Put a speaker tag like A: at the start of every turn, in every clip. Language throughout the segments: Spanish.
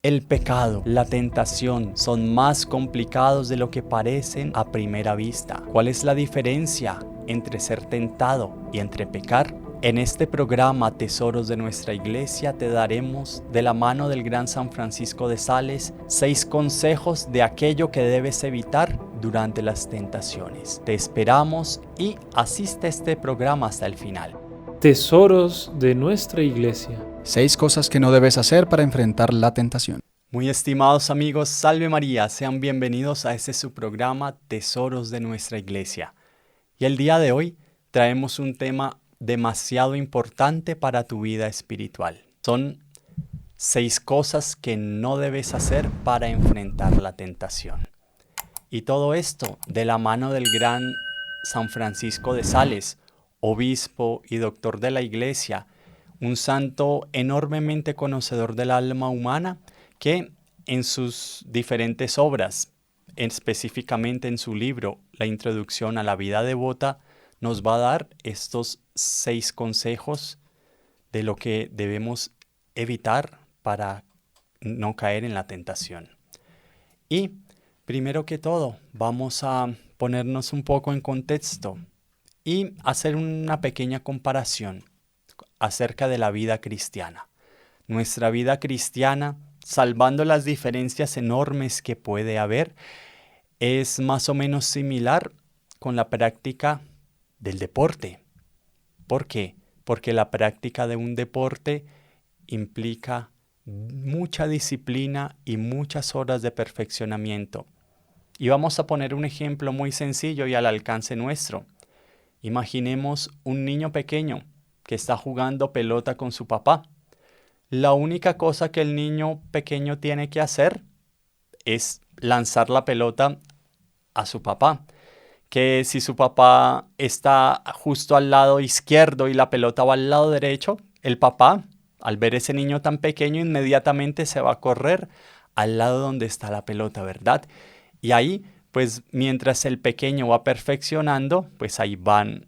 A: El pecado, la tentación son más complicados de lo que parecen a primera vista. ¿Cuál es la diferencia entre ser tentado y entre pecar? En este programa Tesoros de nuestra Iglesia te daremos, de la mano del gran San Francisco de Sales, 6 consejos de aquello que debes evitar durante las tentaciones. Te esperamos y asiste a este programa hasta el final.
B: Tesoros de nuestra Iglesia.
C: 6 cosas que no debes hacer para enfrentar la tentación.
A: Muy estimados amigos, Salve María, sean bienvenidos a este su programa Tesoros de nuestra Iglesia. Y el día de hoy traemos un tema demasiado importante para tu vida espiritual. Son 6 cosas que no debes hacer para enfrentar la tentación. Y todo esto de la mano del gran San Francisco de Sales, obispo y doctor de la Iglesia, un santo enormemente conocedor del alma humana que en sus diferentes obras, específicamente en su libro La Introducción a la Vida Devota, nos va a dar estos 6 consejos de lo que debemos evitar para no caer en la tentación. Y primero que todo, vamos a ponernos un poco en contexto y hacer una pequeña comparación acerca de la vida cristiana. Nuestra vida cristiana, salvando las diferencias enormes que puede haber, es más o menos similar con la práctica del deporte. ¿Por qué? Porque la práctica de un deporte implica mucha disciplina y muchas horas de perfeccionamiento. Y vamos a poner un ejemplo muy sencillo y al alcance nuestro. Imaginemos un niño pequeño que está jugando pelota con su papá. La única cosa que el niño pequeño tiene que hacer es lanzar la pelota a su papá. Que si su papá está justo al lado izquierdo y la pelota va al lado derecho, el papá, al ver ese niño tan pequeño, inmediatamente se va a correr al lado donde está la pelota, ¿verdad? Y ahí, pues mientras el pequeño va perfeccionando, pues ahí van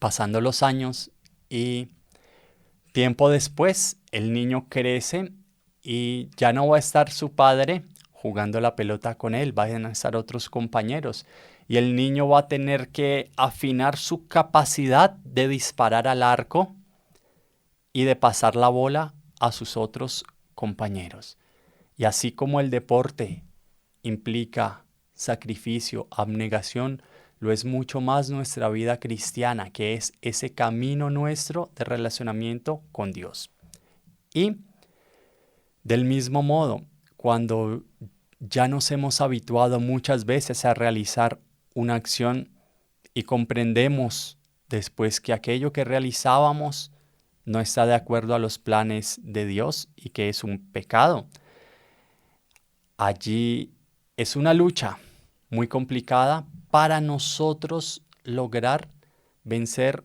A: pasando los años y tiempo después el niño crece y ya no va a estar su padre jugando la pelota con él, van a estar otros compañeros. Y el niño va a tener que afinar su capacidad de disparar al arco y de pasar la bola a sus otros compañeros. Y así como el deporte implica sacrificio, abnegación, lo es mucho más nuestra vida cristiana, que es ese camino nuestro de relacionamiento con Dios. Y del mismo modo, cuando ya nos hemos habituado muchas veces a realizar una acción y comprendemos después que aquello que realizábamos no está de acuerdo a los planes de Dios y que es un pecado, allí es una lucha muy complicada para nosotros lograr vencer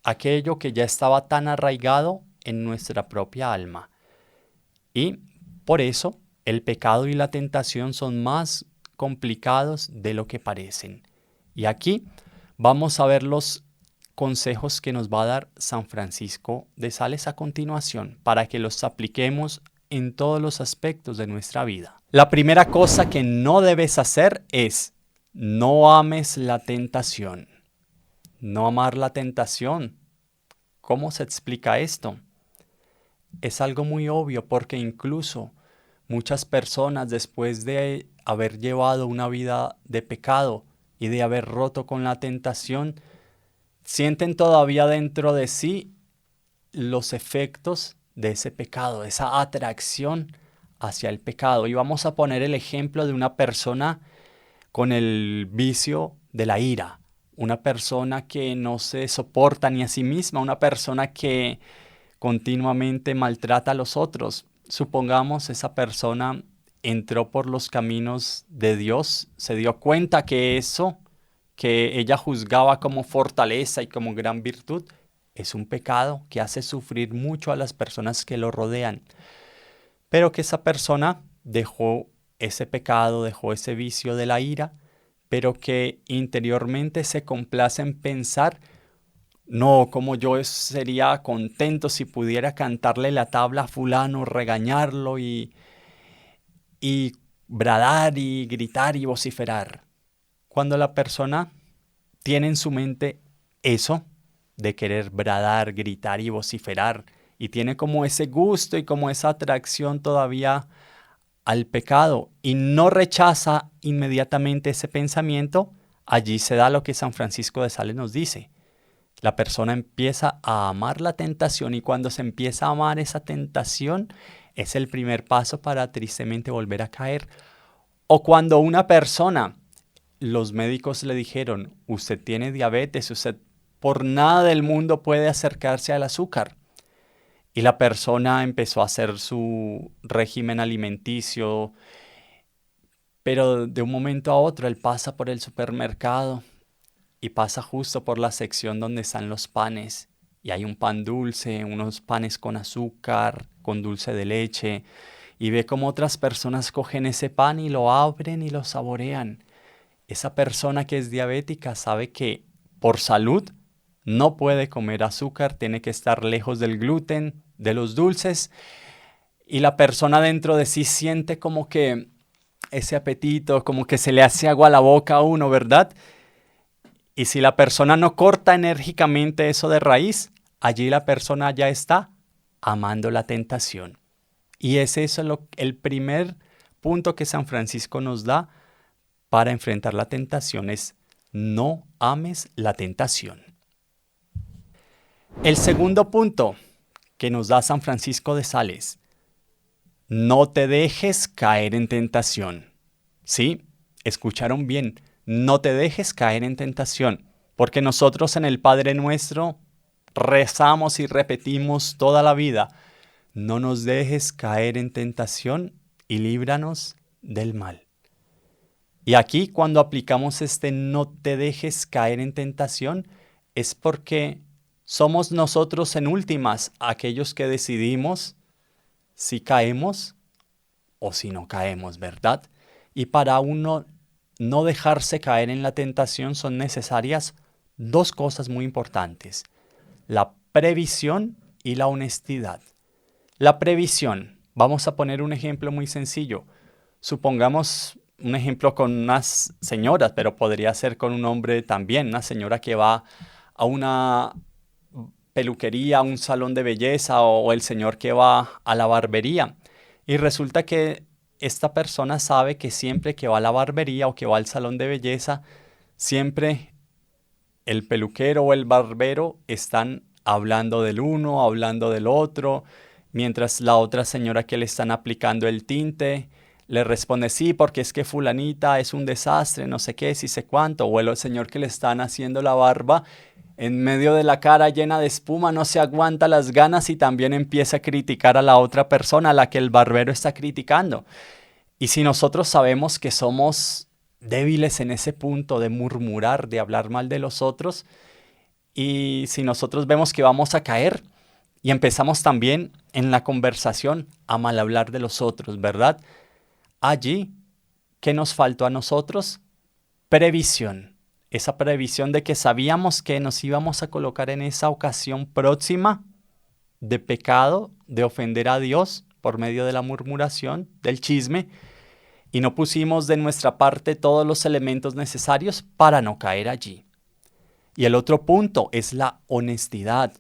A: aquello que ya estaba tan arraigado en nuestra propia alma. Y por eso el pecado y la tentación son más complicados de lo que parecen. Y aquí vamos a ver los consejos que nos va a dar San Francisco de Sales a continuación para que los apliquemos en todos los aspectos de nuestra vida. La primera cosa que no debes hacer es no ames la tentación. No amar la tentación. ¿Cómo se explica esto? Es algo muy obvio porque incluso muchas personas después de haber llevado una vida de pecado y de haber roto con la tentación, sienten todavía dentro de sí los efectos de ese pecado, esa atracción hacia el pecado. Y vamos a poner el ejemplo de una persona con el vicio de la ira, una persona que no se soporta ni a sí misma, una persona que continuamente maltrata a los otros. Supongamos esa persona entró por los caminos de Dios, se dio cuenta que eso que ella juzgaba como fortaleza y como gran virtud es un pecado que hace sufrir mucho a las personas que lo rodean. Pero que esa persona dejó ese pecado, dejó ese vicio de la ira, pero que interiormente se complace en pensar: no, como yo sería contento si pudiera cantarle la tabla a fulano, regañarlo y y bradar y gritar y vociferar. Cuando la persona tiene en su mente eso de querer bradar, gritar y vociferar, y tiene como ese gusto y como esa atracción todavía al pecado y no rechaza inmediatamente ese pensamiento, allí se da lo que San Francisco de Sales nos dice. La persona empieza a amar la tentación y cuando se empieza a amar esa tentación es el primer paso para tristemente volver a caer. O cuando una persona, los médicos le dijeron, usted tiene diabetes, usted por nada del mundo puede acercarse al azúcar. Y la persona empezó a hacer su régimen alimenticio, pero de un momento a otro él pasa por el supermercado y pasa justo por la sección donde están los panes. Y hay un pan dulce, unos panes con azúcar, con dulce de leche. Y ve cómo otras personas cogen ese pan y lo abren y lo saborean. Esa persona que es diabética sabe que por salud no puede comer azúcar, tiene que estar lejos del gluten, de los dulces. Y la persona dentro de sí siente como que ese apetito, como que se le hace agua a la boca a uno, ¿verdad? Y si la persona no corta enérgicamente eso de raíz, allí la persona ya está amando la tentación. Y es eso el primer punto que San Francisco nos da para enfrentar la tentación, es no ames la tentación. El segundo punto que nos da San Francisco de Sales, no te dejes caer en tentación. ¿Sí? Escucharon bien, no te dejes caer en tentación, porque nosotros en el Padre Nuestro rezamos y repetimos toda la vida, no nos dejes caer en tentación y líbranos del mal. Y aquí cuando aplicamos este no te dejes caer en tentación, es porque somos nosotros en últimas aquellos que decidimos si caemos o si no caemos, ¿verdad? Y para uno no dejarse caer en la tentación son necesarias dos cosas muy importantes: la previsión y la honestidad. La previsión, vamos a poner un ejemplo muy sencillo. Supongamos un ejemplo con unas señoras, pero podría ser con un hombre también, una señora que va a una peluquería, a un salón de belleza, o el señor que va a la barbería. Y resulta que esta persona sabe que siempre que va a la barbería o que va al salón de belleza, siempre el peluquero o el barbero están hablando del uno, hablando del otro, mientras la otra señora que le están aplicando el tinte le responde, sí, porque es que fulanita es un desastre, no sé qué, sí sé cuánto. O el señor que le están haciendo la barba, en medio de la cara llena de espuma, no se aguanta las ganas y también empieza a criticar a la otra persona a la que el barbero está criticando. Y si nosotros sabemos que somos débiles en ese punto de murmurar, de hablar mal de los otros, y si nosotros vemos que vamos a caer y empezamos también en la conversación a mal hablar de los otros, ¿verdad? Allí, ¿qué nos faltó a nosotros? Previsión. Esa previsión de que sabíamos que nos íbamos a colocar en esa ocasión próxima de pecado, de ofender a Dios por medio de la murmuración, del chisme, y no pusimos de nuestra parte todos los elementos necesarios para no caer allí. Y el otro punto es la honestidad.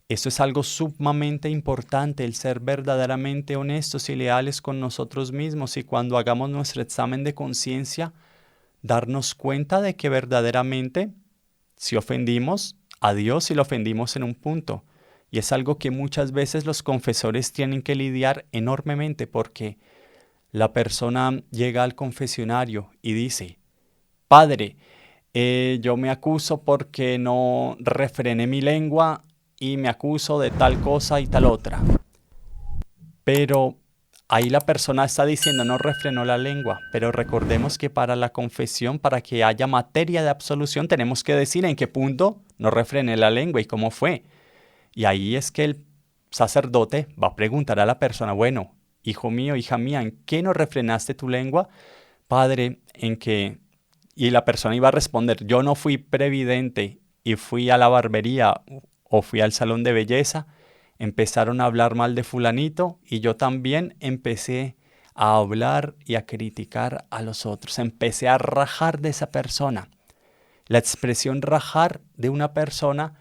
A: Esto es algo sumamente importante, el ser verdaderamente honestos y leales con nosotros mismos, y cuando hagamos nuestro examen de conciencia, darnos cuenta de que verdaderamente si ofendimos a Dios y lo ofendimos en un punto. Y es algo que muchas veces los confesores tienen que lidiar enormemente, porque la persona llega al confesionario y dice, Padre, yo me acuso porque no refrené mi lengua y me acuso de tal cosa y tal otra. Pero ahí la persona está diciendo no refrenó la lengua, pero recordemos que para la confesión, para que haya materia de absolución, tenemos que decir en qué punto no refrené la lengua y cómo fue. Y ahí es que el sacerdote va a preguntar a la persona, bueno, hijo mío, hija mía, ¿en qué no refrenaste tu lengua? Padre, en que... Y la persona iba a responder, yo no fui previdente y fui a la barbería o fui al salón de belleza, empezaron a hablar mal de fulanito y yo también empecé a hablar y a criticar a los otros. Empecé a rajar de esa persona. La expresión rajar de una persona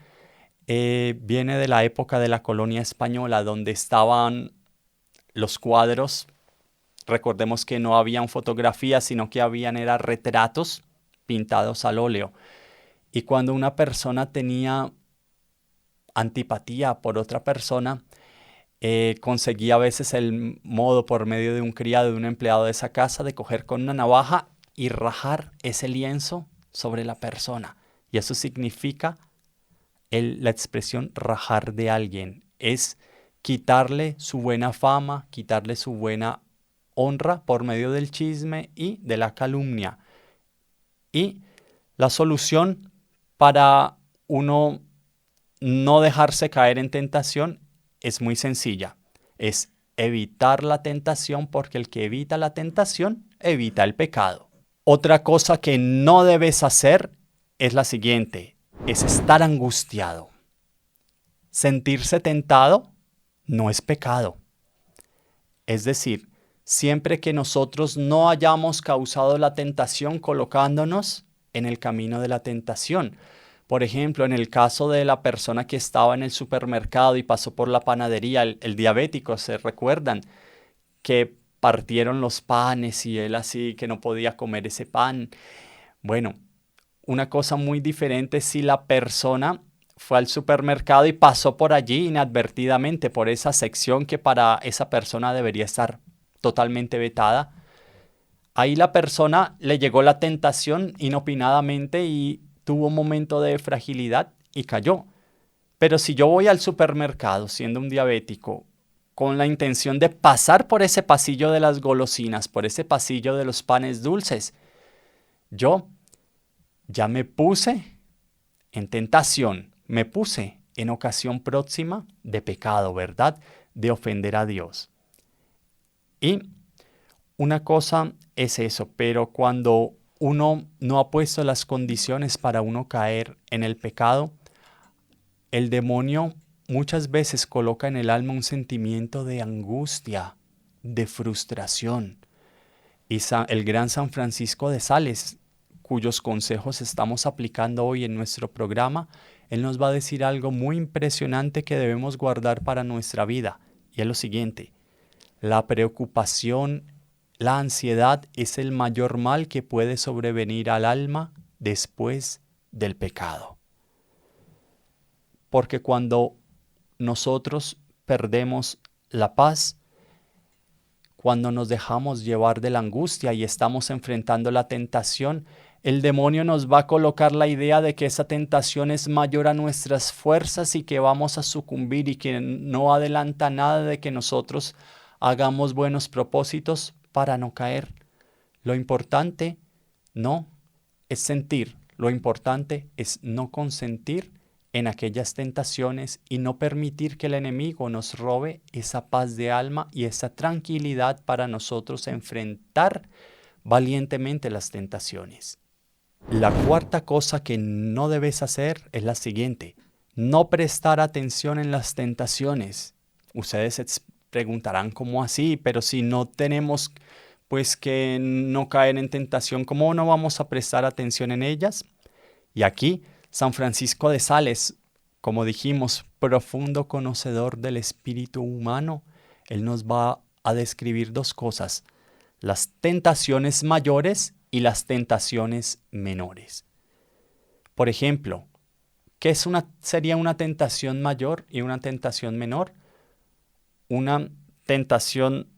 A: viene de la época de la colonia española, donde estaban los cuadros. Recordemos que no habían fotografías, sino que eran retratos pintados al óleo. Y cuando una persona tenía antipatía por otra persona, conseguía a veces el modo por medio de un criado, de un empleado de esa casa, de coger con una navaja y rajar ese lienzo sobre la persona. Y eso significa la expresión rajar de alguien. Es quitarle su buena fama, quitarle su buena honra por medio del chisme y de la calumnia. Y la solución para uno no dejarse caer en tentación es muy sencilla. Es evitar la tentación, porque el que evita la tentación evita el pecado. Otra cosa que no debes hacer es la siguiente: es estar angustiado. Sentirse tentado no es pecado. Es decir, siempre que nosotros no hayamos causado la tentación colocándonos en el camino de la tentación. Por ejemplo, en el caso de la persona que estaba en el supermercado y pasó por la panadería, el diabético, ¿se recuerdan? Que partieron los panes y él así que no podía comer ese pan. Bueno, una cosa muy diferente si la persona fue al supermercado y pasó por allí inadvertidamente, por esa sección que para esa persona debería estar totalmente vetada. Ahí la persona le llegó la tentación inopinadamente y tuvo un momento de fragilidad y cayó. Pero si yo voy al supermercado siendo un diabético con la intención de pasar por ese pasillo de las golosinas, por ese pasillo de los panes dulces, yo ya me puse en tentación, me puse en ocasión próxima de pecado, ¿verdad? De ofender a Dios. Y una cosa es eso, pero cuando uno no ha puesto las condiciones para uno caer en el pecado, el demonio muchas veces coloca en el alma un sentimiento de angustia, de frustración. Y el gran San Francisco de Sales, cuyos consejos estamos aplicando hoy en nuestro programa, él nos va a decir algo muy impresionante que debemos guardar para nuestra vida. Y es lo siguiente: la preocupación, la ansiedad es el mayor mal que puede sobrevenir al alma después del pecado. Porque cuando nosotros perdemos la paz, cuando nos dejamos llevar de la angustia y estamos enfrentando la tentación, el demonio nos va a colocar la idea de que esa tentación es mayor a nuestras fuerzas y que vamos a sucumbir, y que no adelanta nada de que nosotros hagamos buenos propósitos para no caer. Lo importante no es sentir, lo importante es no consentir en aquellas tentaciones y no permitir que el enemigo nos robe esa paz de alma y esa tranquilidad para nosotros enfrentar valientemente las tentaciones. La cuarta cosa que no debes hacer es la siguiente: no prestar atención en las tentaciones. Ustedes preguntarán, ¿cómo así? Pero si no tenemos pues que no caer en tentación, ¿cómo no vamos a prestar atención en ellas? Y aquí San Francisco de Sales, como dijimos, profundo conocedor del espíritu humano, él nos va a describir dos cosas: las tentaciones mayores y las tentaciones menores. Por ejemplo, ¿qué sería una tentación mayor y una tentación menor? Una tentación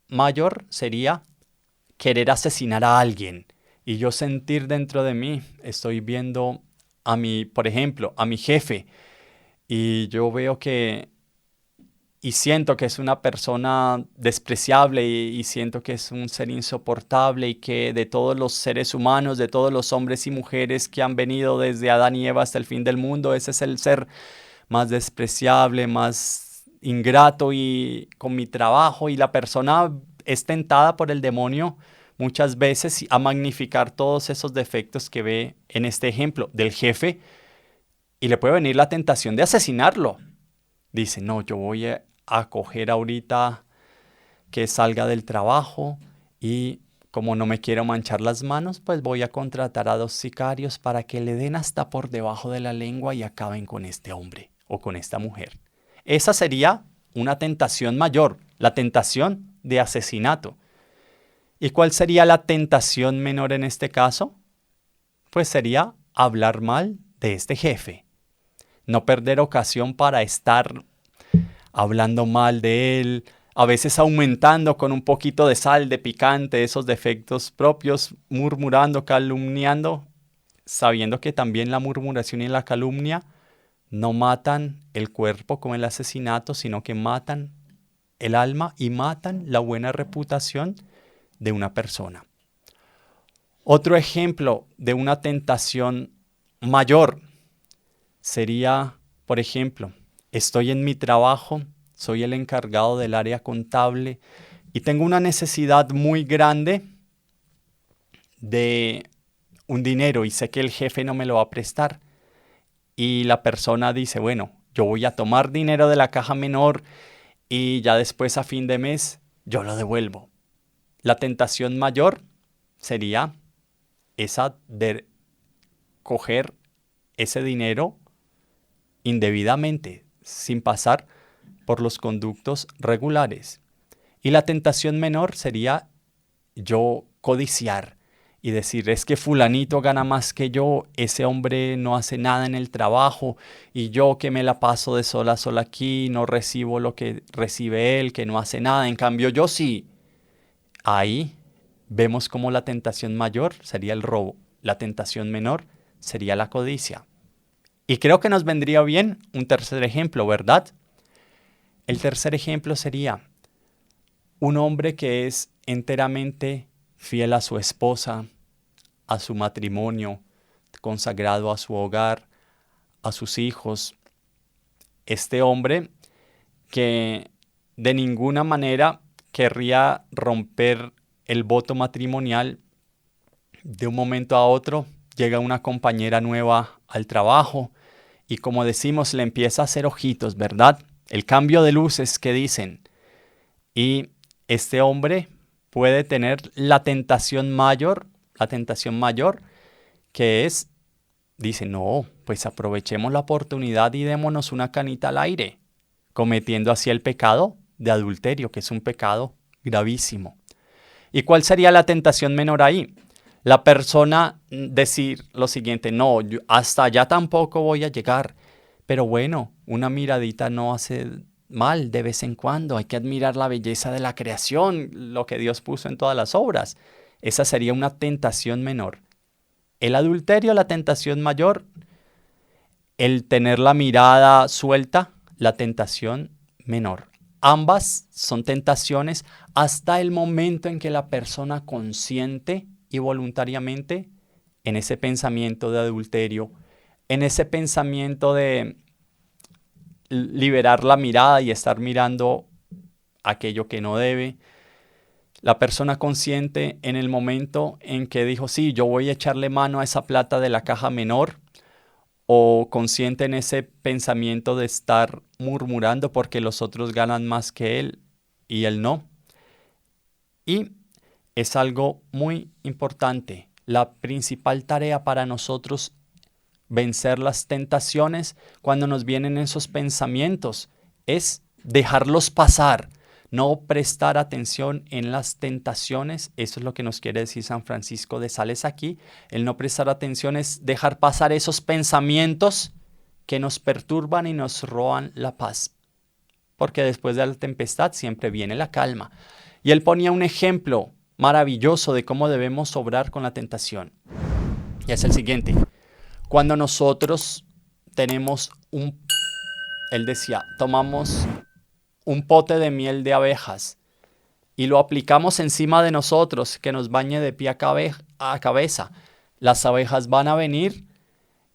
A: mayor sería querer asesinar a alguien y yo sentir dentro de mí, estoy viendo por ejemplo, a mi jefe, y yo veo y siento que es una persona despreciable y siento que es un ser insoportable, y que de todos los seres humanos, de todos los hombres y mujeres que han venido desde Adán y Eva hasta el fin del mundo, ese es el ser más despreciable, más ingrato y con mi trabajo, y la persona es tentada por el demonio muchas veces a magnificar todos esos defectos que ve en este ejemplo del jefe, y le puede venir la tentación de asesinarlo. Dice, no, yo voy a coger ahorita que salga del trabajo y como no me quiero manchar las manos, pues voy a contratar a 2 sicarios para que le den hasta por debajo de la lengua y acaben con este hombre o con esta mujer. Esa sería una tentación mayor, la tentación de asesinato. ¿Y cuál sería la tentación menor en este caso? Pues sería hablar mal de este jefe. No perder ocasión para estar hablando mal de él, a veces aumentando con un poquito de sal, de picante, esos defectos propios, murmurando, calumniando, sabiendo que también la murmuración y la calumnia no matan el cuerpo como el asesinato, sino que matan el alma y matan la buena reputación de una persona. Otro ejemplo de una tentación mayor sería, por ejemplo, estoy en mi trabajo, soy el encargado del área contable y tengo una necesidad muy grande de un dinero y sé que el jefe no me lo va a prestar. Y la persona dice, bueno, yo voy a tomar dinero de la caja menor y ya después a fin de mes yo lo devuelvo. La tentación mayor sería esa de coger ese dinero indebidamente, sin pasar por los conductos regulares. Y la tentación menor sería yo codiciar y decir, es que fulanito gana más que yo, ese hombre no hace nada en el trabajo y yo que me la paso de sol a sol aquí, no recibo lo que recibe él, que no hace nada, en cambio yo sí. Ahí vemos como la tentación mayor sería el robo, la tentación menor sería la codicia. Y creo que nos vendría bien un tercer ejemplo, ¿verdad? El tercer ejemplo sería un hombre que es enteramente fiel a su esposa, a su matrimonio, consagrado a su hogar, a sus hijos. Este hombre que de ninguna manera querría romper el voto matrimonial. De un momento a otro llega una compañera nueva al trabajo y como decimos le empieza a hacer ojitos, ¿verdad? El cambio de luces que dicen. Y este hombre puede tener la tentación mayor que es, dice, no, pues aprovechemos la oportunidad y démonos una canita al aire, cometiendo así el pecado de adulterio, que es un pecado gravísimo. ¿Y cuál sería la tentación menor ahí? La persona decir lo siguiente, no, yo hasta allá tampoco voy a llegar, pero bueno, una miradita no hace mal de vez en cuando, hay que admirar la belleza de la creación, lo que Dios puso en todas las obras. Esa sería una tentación menor. El adulterio, la tentación mayor, el tener la mirada suelta, la tentación menor. Ambas son tentaciones hasta el momento en que la persona consiente y voluntariamente en ese pensamiento de adulterio, en ese pensamiento de liberar la mirada y estar mirando aquello que no debe. La persona consciente en el momento en que dijo, sí, yo voy a echarle mano a esa plata de la caja menor, o consciente en ese pensamiento de estar murmurando porque los otros ganan más que él y él no. Y es algo muy importante. La principal tarea para nosotros vencer las tentaciones cuando nos vienen esos pensamientos es dejarlos pasar, no prestar atención en las tentaciones. Eso es lo que nos quiere decir San Francisco de Sales aquí. El no prestar atención es dejar pasar esos pensamientos que nos perturban y nos roban la paz, porque después de la tempestad siempre viene la calma. Y él ponía un ejemplo maravilloso de cómo debemos obrar con la tentación. Y es el siguiente. Cuando nosotros tenemos él decía, tomamos un pote de miel de abejas y lo aplicamos encima de nosotros, que nos bañe de pie a cabeza. Las abejas van a venir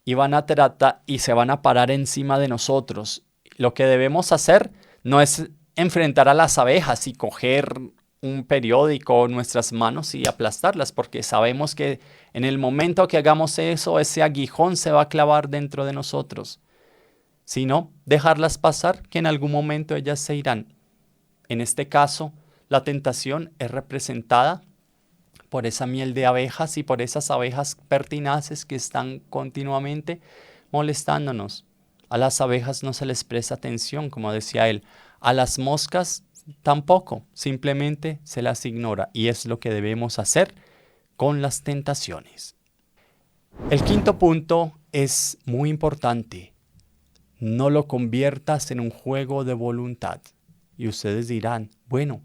A: y van a tratar y se van a parar encima de nosotros. Lo que debemos hacer no es enfrentar a las abejas y coger un periódico en nuestras manos y aplastarlas, porque sabemos que en el momento que hagamos eso, ese aguijón se va a clavar dentro de nosotros. Sino dejarlas pasar, que en algún momento ellas se irán. En este caso, La tentación es representada por esa miel de abejas y por esas abejas pertinaces que están continuamente molestándonos. A las abejas no se les presta atención, como decía él. A las moscas tampoco, simplemente se las ignora. Y es lo que debemos hacer con las tentaciones. El quinto punto es muy importante. No lo conviertas en un juego de voluntad. Y ustedes dirán, bueno,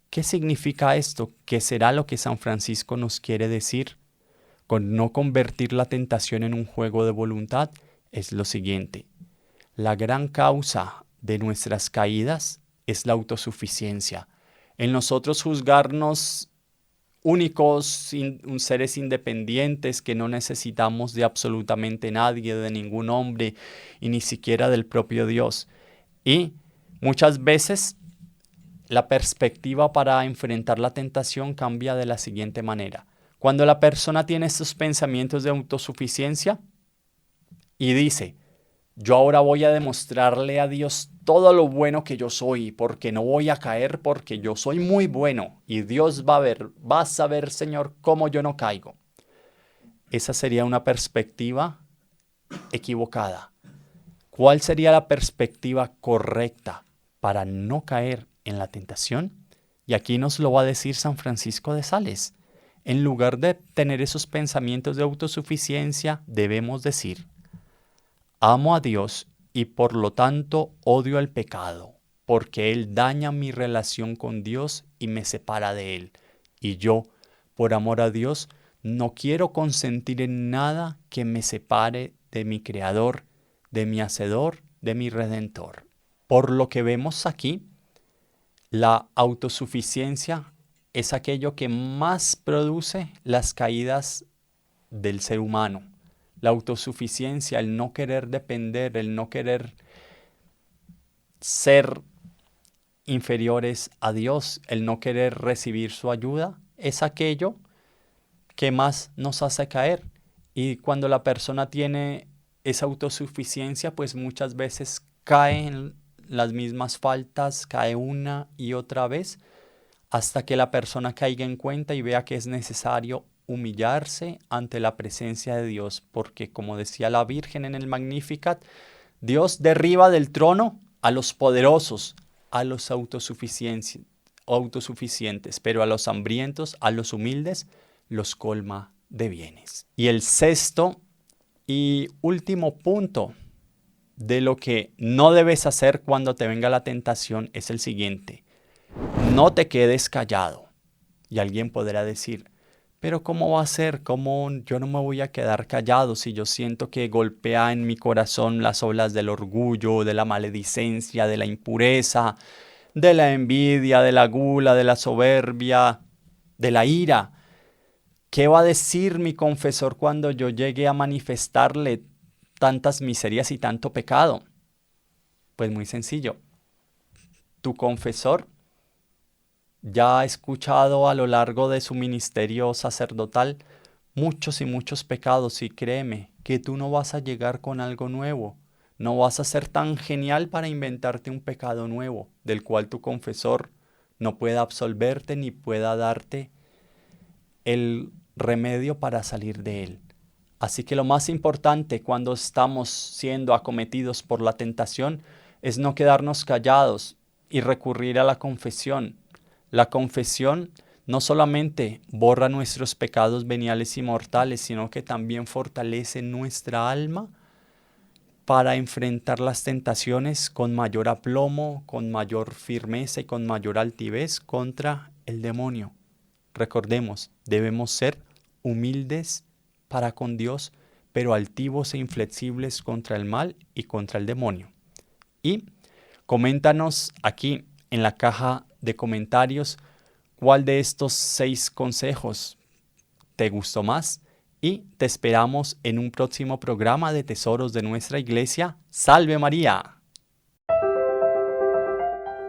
A: ¿qué significa esto? ¿Qué será lo que San Francisco nos quiere decir con no convertir la tentación en un juego de voluntad? Es lo siguiente. La gran causa de nuestras caídas es la autosuficiencia. En nosotros juzgarnos únicos, seres independientes que no necesitamos de absolutamente nadie, de ningún hombre y ni siquiera del propio Dios. Y muchas veces la perspectiva para enfrentar la tentación cambia de la siguiente manera. Cuando la persona tiene estos pensamientos de autosuficiencia y dice, yo ahora voy a demostrarle a Dios todo lo bueno que yo soy, porque no voy a caer, porque yo soy muy bueno y Dios va a ver, vas a ver, Señor, cómo yo no caigo. Esa sería una perspectiva equivocada. ¿Cuál sería la perspectiva correcta para no caer en la tentación? Y aquí nos lo va a decir San Francisco de Sales. En lugar de tener esos pensamientos de autosuficiencia, debemos decir, amo a Dios y por lo tanto odio el pecado, porque Él daña mi relación con Dios y me separa de Él. Y yo, por amor a Dios, no quiero consentir en nada que me separe de mi Creador, de mi Hacedor, de mi Redentor. Por lo que vemos aquí, la autosuficiencia es aquello que más produce las caídas del ser humano. La autosuficiencia, el no querer depender, el no querer ser inferiores a Dios, el no querer recibir su ayuda, es aquello que más nos hace caer. Y cuando la persona tiene esa autosuficiencia, pues muchas veces cae en las mismas faltas, cae una y otra vez, hasta que la persona caiga en cuenta y vea que es necesario humillarse ante la presencia de Dios, porque como decía la Virgen en el Magnificat, Dios derriba del trono a los poderosos, a los autosuficientes, pero a los hambrientos, a los humildes, los colma de bienes. Y el sexto y último punto de lo que no debes hacer cuando te venga la tentación es el siguiente. No te quedes callado. Y alguien podrá decir, pero ¿cómo va a ser? ¿Cómo yo no me voy a quedar callado si yo siento que golpea en mi corazón las olas del orgullo, de la maledicencia, de la impureza, de la envidia, de la gula, de la soberbia, de la ira? ¿Qué va a decir mi confesor cuando yo llegue a manifestarle tantas miserias y tanto pecado? Pues muy sencillo. Tu confesor ya ha escuchado a lo largo de su ministerio sacerdotal muchos y muchos pecados, y créeme que tú no vas a llegar con algo nuevo. No vas a ser tan genial para inventarte un pecado nuevo, del cual tu confesor no pueda absolverte ni pueda darte el remedio para salir de él. Así que lo más importante cuando estamos siendo acometidos por la tentación es no quedarnos callados y recurrir a la confesión. La confesión no solamente borra nuestros pecados veniales y mortales, sino que también fortalece nuestra alma para enfrentar las tentaciones con mayor aplomo, con mayor firmeza y con mayor altivez contra el demonio. Recordemos, debemos ser humildes para con Dios, pero altivos e inflexibles contra el mal y contra el demonio. Y coméntanos aquí en la caja de comentarios cuál de estos 6 consejos te gustó más, y te esperamos en un próximo programa de Tesoros de Nuestra Iglesia. ¡Salve María!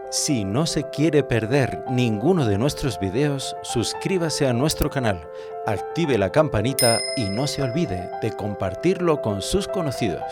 D: Si no se quiere perder ninguno de nuestros videos, suscríbase a nuestro canal, active la campanita y no se olvide de compartirlo con sus conocidos.